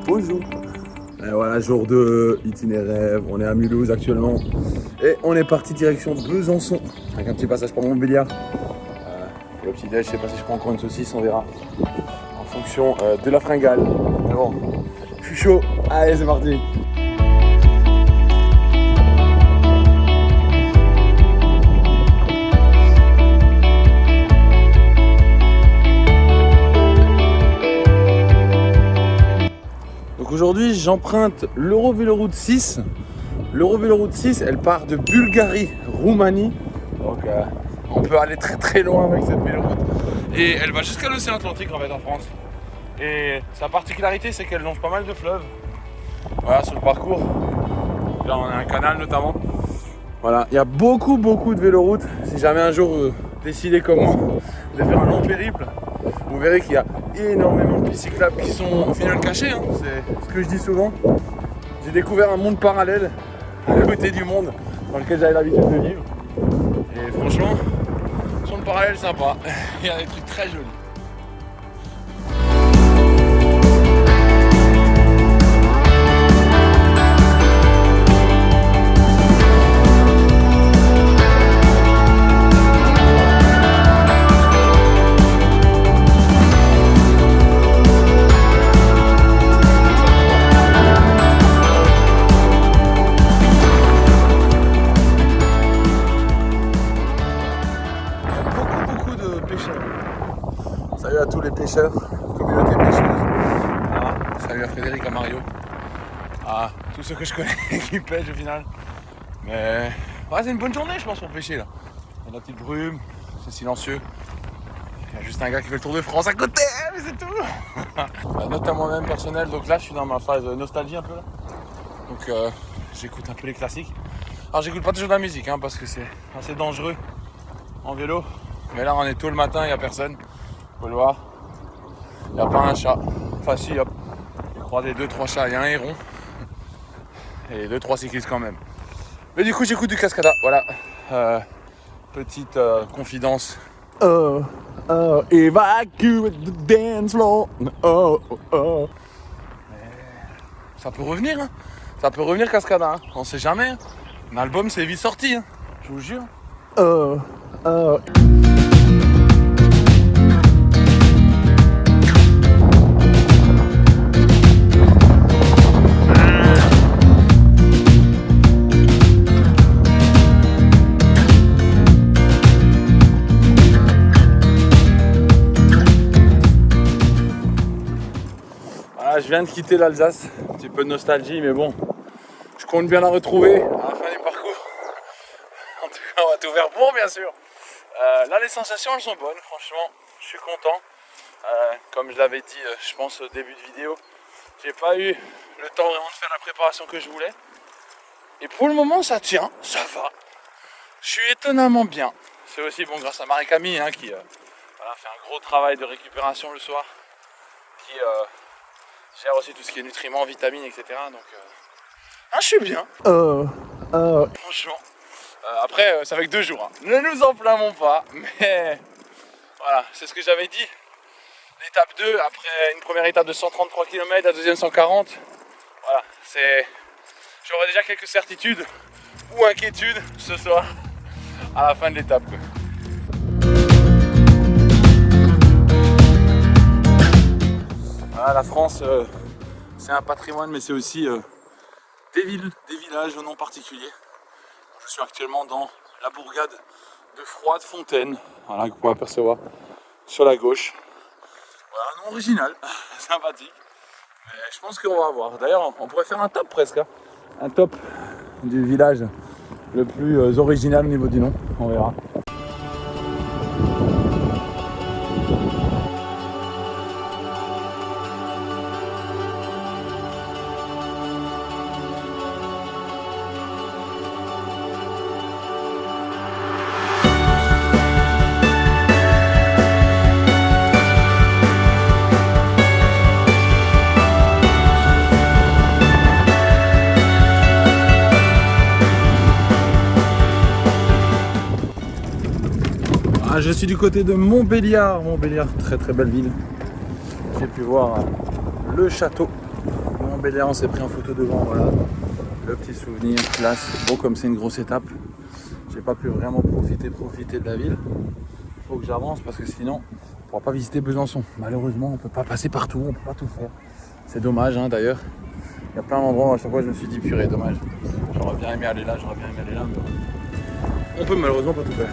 Bonjour. Et voilà, jour 2, itinéraire, on est à Mulhouse actuellement. Et on est parti direction Besançon, avec un petit passage par Montbéliard. Pour le petit déj, je sais pas si je prends encore une saucisse, on verra. En fonction de la fringale. Mais bon, je suis chaud. Allez, c'est parti. Donc aujourd'hui, j'emprunte l'Eurovéloroute 6. L'Eurovéloroute 6, elle part de Bulgarie, Roumanie. Donc on peut aller très très loin avec cette véloroute. Et elle va jusqu'à l'océan Atlantique en fait en France. Et sa particularité, c'est qu'elle longe pas mal de fleuves. Voilà, sur le parcours. Là, on a un canal notamment. Voilà, il y a beaucoup de véloroutes. Si jamais un jour vous décidez comme moi de faire un long périple, vous verrez qu'il y a énormément de pistes cyclables qui sont au final cachées. Hein. C'est ce que je dis souvent. J'ai découvert un monde parallèle à côté du monde dans lequel j'avais l'habitude de vivre. Et franchement, son parallèle sympa. Il y a des trucs très jolis. Salut à tous les pêcheurs, communauté pêcheuse. Ah, salut à Frédéric, à Mario, à tous ceux que je connais qui pêchent au final. Mais ouais, c'est une bonne journée je pense pour pêcher là. Il y a de la petite brume, c'est silencieux. Il y a juste un gars qui fait le tour de France à côté, mais c'est tout. Note à moi-même personnel, donc là je suis dans ma phase nostalgie un peu là. Donc j'écoute un peu les classiques. Alors j'écoute pas toujours de la musique hein, parce que c'est assez dangereux en vélo. Mais là on est tôt le matin, il n'y a personne. Faut le voir. Il n'y a pas un chat. Enfin si, hop. J'ai croisé 2-3 chats, il y a un héron. Et 2-3 cyclistes quand même. Mais du coup j'écoute du Cascada. Voilà. Petite confidence. Evacuate the dance floor. Ça peut revenir hein. Ça peut revenir Cascada hein. On sait jamais hein. Un album c'est vite sorti hein. Je vous jure. Je viens de quitter l'Alsace, un petit peu de nostalgie, mais bon, je compte bien la retrouver à la fin du parcours. En tout cas, on va tout faire pour, bien sûr. Là, les sensations, elles sont bonnes, franchement, je suis content. Comme je l'avais dit, je pense au début de vidéo, j'ai pas eu le temps vraiment de faire la préparation que je voulais. Et pour le moment, ça tient, ça va. Je suis étonnamment bien. C'est aussi bon grâce à Marie-Camille hein, qui fait un gros travail de récupération le soir, qui gère aussi tout ce qui est nutriments, vitamines, etc. Donc, je suis bien. Franchement. Après, ça fait que 2 jours. Hein. Ne nous enflammons pas. Mais voilà, c'est ce que j'avais dit. L'étape 2, après une première étape de 133 km, la deuxième 140. Voilà, j'aurai déjà quelques certitudes ou inquiétudes ce soir à la fin de l'étape. Voilà, la France, c'est un patrimoine, mais c'est aussi des villes, des villages au nom particulier. Je suis actuellement dans la bourgade de Froide-Fontaine, voilà, que vous pouvez apercevoir sur la gauche. Voilà, un nom original, sympathique. Mais je pense qu'on va voir. D'ailleurs, on pourrait faire un top presque. Hein. Un top du village le plus original au niveau du nom. On verra. Ah, je suis du côté de Montbéliard. Montbéliard, très très belle ville. J'ai pu voir le château. Montbéliard, on s'est pris en photo devant, voilà. Le petit souvenir, classe. Bon, comme c'est une grosse étape, j'ai pas pu vraiment profiter de la ville. Faut que j'avance parce que sinon, on pourra pas visiter Besançon. Malheureusement, on peut pas passer partout, on peut pas tout faire. C'est dommage, hein, d'ailleurs. Il y a plein d'endroits où à chaque fois je me suis dit purée, dommage. J'aurais bien aimé aller là, j'aurais bien aimé aller là. Mais on peut malheureusement pas tout faire.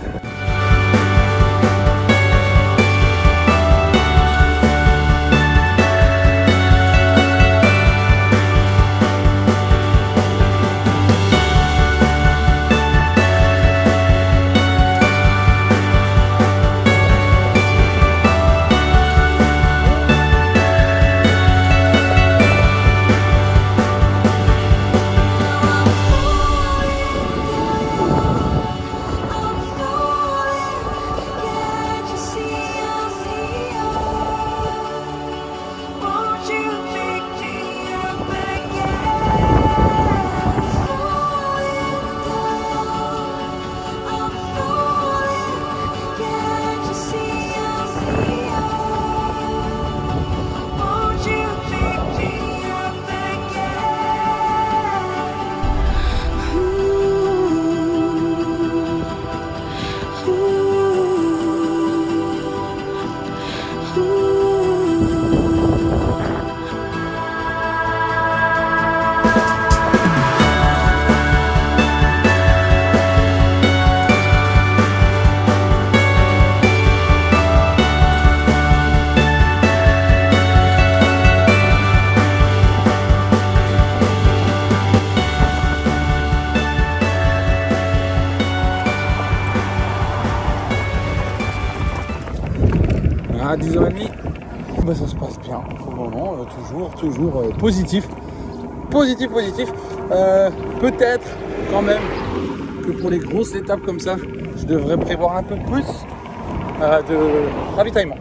À 10h30, bah, ça se passe bien pour le moment, toujours positif. Peut-être quand même que pour les grosses étapes comme ça, je devrais prévoir un peu plus de ravitaillement.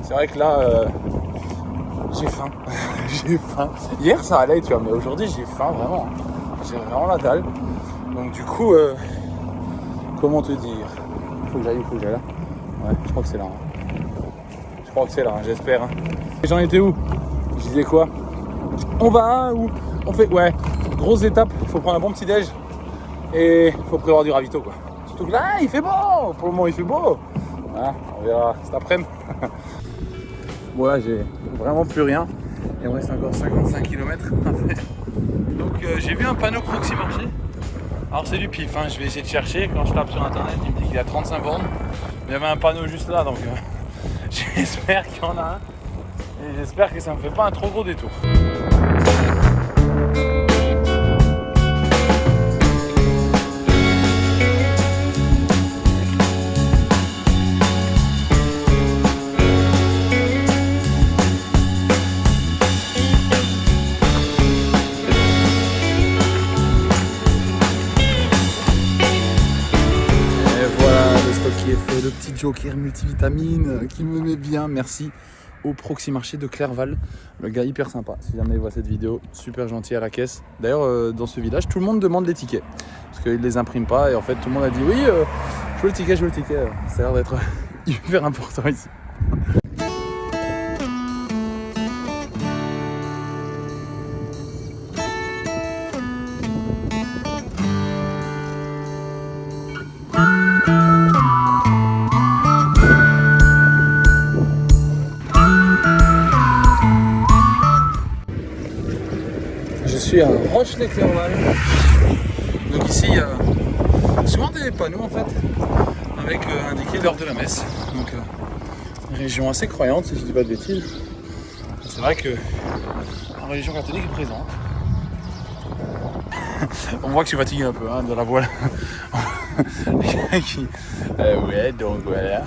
C'est vrai que là, j'ai faim. J'ai faim. Hier ça allait, tu vois, mais aujourd'hui j'ai faim vraiment. J'ai vraiment la dalle. Donc du coup, comment te dire, il faut que j'aille là. Ouais, je crois que c'est là. Je crois que c'est là, j'espère. J'en étais où? Je disais quoi? On va où? On fait, ouais, grosse étape, il faut prendre un bon petit déj et il faut prévoir du ravito, quoi. Surtout que là, il fait beau, pour le moment il fait beau. Voilà, on verra cet après-midi. Voilà, j'ai vraiment plus rien. Il me reste encore 55 km à faire. Donc j'ai vu un panneau Proxi-Marché. Alors c'est du pif, hein. Je vais essayer de chercher. Quand je tape sur internet, il me dit qu'il y a 35 bornes. Il y avait un panneau juste là, donc j'espère qu'il y en a un. Et j'espère que ça me fait pas un trop gros détour. Le petit joker multivitamine qui me met bien, merci au Proxi-Marché de Clerval, le gars hyper sympa. Si jamais il voit cette vidéo, super gentil à la caisse. D'ailleurs dans ce village tout le monde demande les tickets parce qu'ils les impriment pas et en fait tout le monde a dit oui je veux le ticket, ça a l'air d'être hyper important ici. Je suis à Roche-les-Clerval. Donc ici il y a souvent des panneaux en fait avec indiqué l'heure de la messe. Donc une région assez croyante si je dis pas de bêtises. C'est vrai que la religion catholique est présente. On voit que je suis fatigué un peu hein, de la voile. Ouais donc voilà.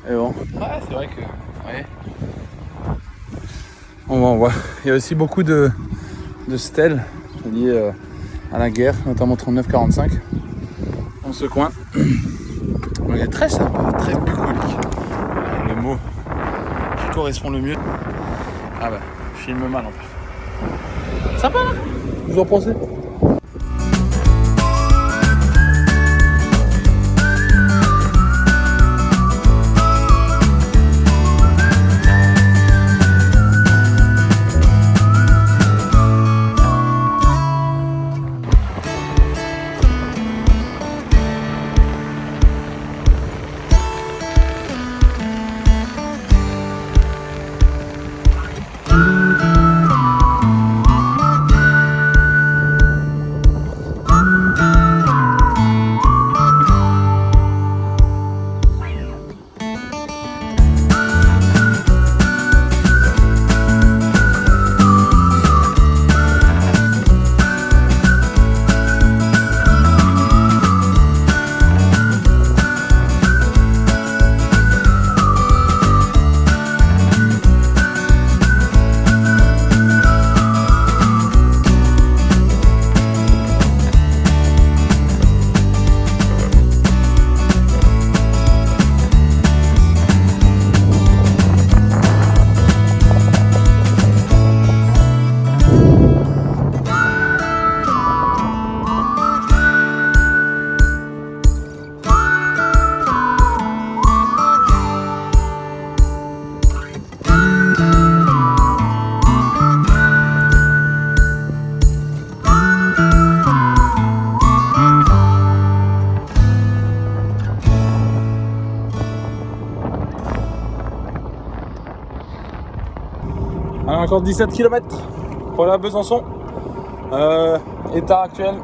Mais bon, ouais, c'est vrai que ouais. On voit. Il y a aussi beaucoup de stèles liées à la guerre, notamment 39-45 dans ce coin. Il est très sympa, très bucolique. Le mot qui correspond le mieux. Ah bah, je filme mal en plus. Sympa là? Vous en pensez? Alors, encore 17 km pour aller à Besançon. État actuel,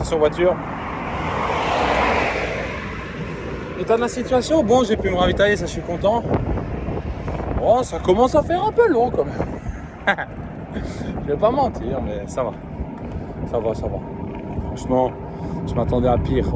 sur voiture. État de la situation, bon, j'ai pu me ravitailler, ça je suis content. Bon, ça commence à faire un peu long quand même. Je vais pas mentir, mais ça va. Ça va, ça va. Franchement, je m'attendais à pire.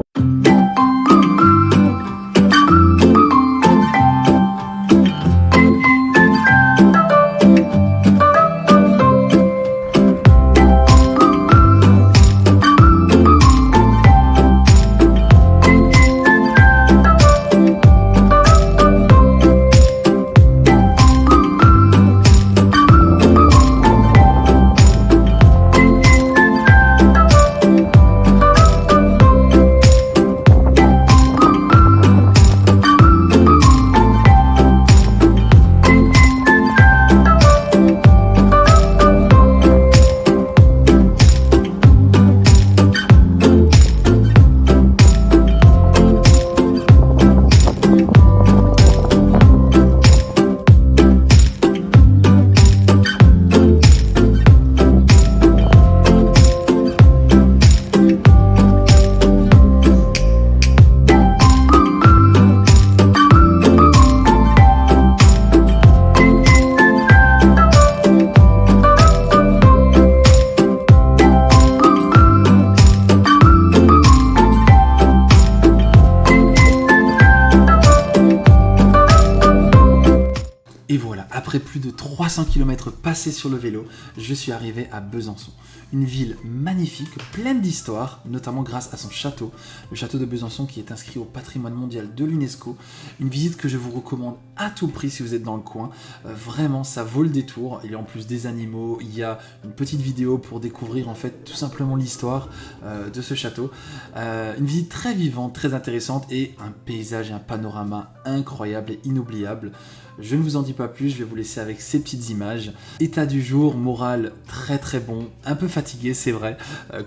Et voilà, après plus de 300 km passés sur le vélo, je suis arrivé à Besançon. Une ville magnifique, pleine d'histoire, notamment grâce à son château, le château de Besançon qui est inscrit au patrimoine mondial de l'UNESCO. Une visite que je vous recommande à tout prix si vous êtes dans le coin. Vraiment, ça vaut le détour. Il y a en plus des animaux, il y a une petite vidéo pour découvrir en fait tout simplement l'histoire de ce château. Une visite très vivante, très intéressante et un paysage et un panorama incroyable et inoubliable. Je ne vous en dis pas plus, je vais vous laisser avec ces petites images. État du jour, moral très très bon, un peu fatigué c'est vrai.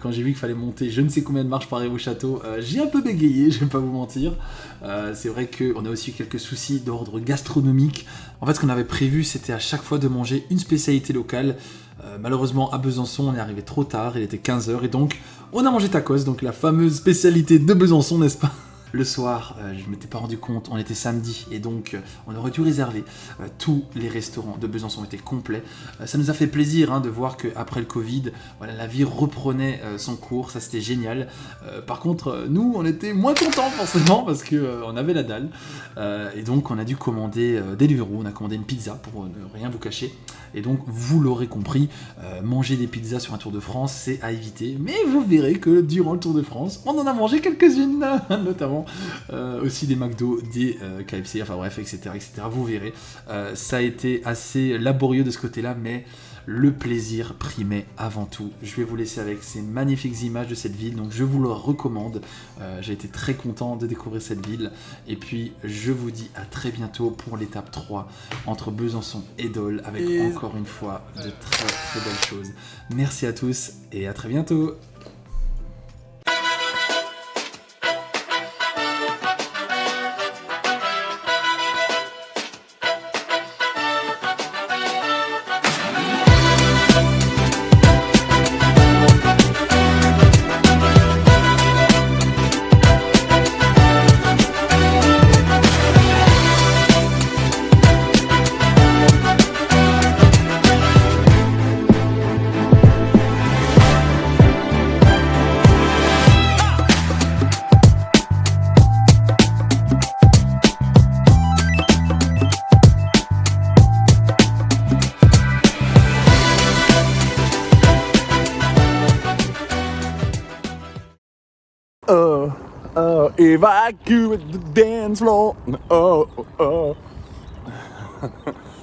Quand j'ai vu qu'il fallait monter je ne sais combien de marches pour arriver au château, j'ai un peu bégayé, je vais pas vous mentir. C'est vrai qu'on a aussi eu quelques soucis d'ordre gastronomique. En fait ce qu'on avait prévu c'était à chaque fois de manger une spécialité locale. Malheureusement à Besançon on est arrivé trop tard, il était 15h et donc on a mangé tacos, donc la fameuse spécialité de Besançon n'est-ce pas ? Le soir, je ne m'étais pas rendu compte, on était samedi et donc on aurait dû réserver. Tous les restaurants de Besançon étaient complets. Ça nous a fait plaisir de voir qu'après le Covid, voilà, la vie reprenait son cours, ça c'était génial. Par contre, nous on était moins contents forcément parce qu'on avait la dalle. Et donc on a dû commander Deliveroo, on a commandé une pizza pour ne rien vous cacher. Et donc vous l'aurez compris, manger des pizzas sur un Tour de France c'est à éviter. Mais vous verrez que durant le Tour de France, on en a mangé quelques-unes, notamment aussi des McDo, des KFC, enfin bref, etc. Vous verrez, ça a été assez laborieux de ce côté-là, mais le plaisir primait avant tout. Je vais vous laisser avec ces magnifiques images de cette ville, donc je vous le recommande. J'ai été très content de découvrir cette ville. Et puis, je vous dis à très bientôt pour l'étape 3 entre Besançon et Dole, avec encore une fois de très très belles choses. Merci à tous et à très bientôt. Evacuate the dance floor.